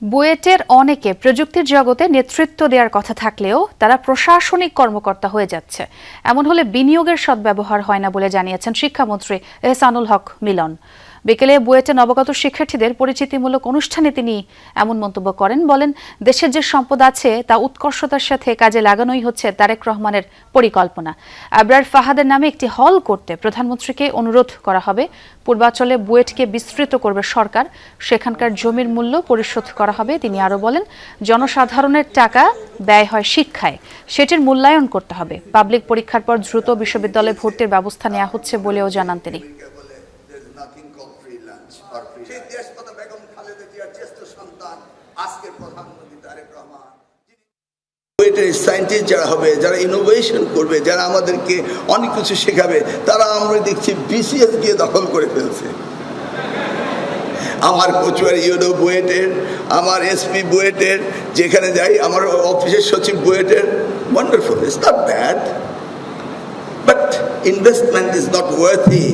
বুয়েটের অনেকে প্রযুক্তির জগতে নেতৃত্ব দেওয়ার কথা থাকলেও তারা প্রশাসনিক কর্মকর্তা হয়ে যাচ্ছে। এমন হলে বিনিয়োগের সদ্ব্যবহার হয় না বলে জানিয়েছেন শিক্ষামন্ত্রী এহসানুল হক মিলন। বিকেলে বুয়েটে নবাগত শিক্ষার্থীদের পরিচিতিমূলক অনুষ্ঠানে তিনি এমন মন্তব্য করেন। বলেন, দেশের যে সম্পদ আছে তা উৎকর্ষতার সাথে কাজে লাগানোই হচ্ছে তারেক রহমানের পরিকল্পনা। আবরার ফাহাদের নামে একটি হল করতে প্রধানমন্ত্রীকে অনুরোধ করা হবে। পূর্বাঞ্চলে বুয়েটকে বিস্তৃত করবে সরকার, সেখানকার জমির মূল্য পরিশোধ করা হবে। তিনি আরও বলেন, জনসাধারণের টাকা ব্যয় হয় শিক্ষায়, সেটির মূল্যায়ন করতে হবে। পাবলিক পরীক্ষার পর দ্রুত বিশ্ববিদ্যালয়ে ভর্তির ব্যবস্থা নেওয়া হচ্ছে বলেও জানান তিনি। সায়েন্টিস্ট যারা হবে, যারা ইনোভেশন করবে, যারা আমাদেরকে অনেক কিছু শেখাবে, তারা আমরা দেখছি বিসিএস গিয়ে দখল করে ফেলছে। আমার কচুয়ার ইউনো বুয়েটের, আমার এসপি বুয়েটের, যেখানে যাই আমার অফিসের সচিব বুয়েটের। Wonderful, it's not bad, but investment is not worthy.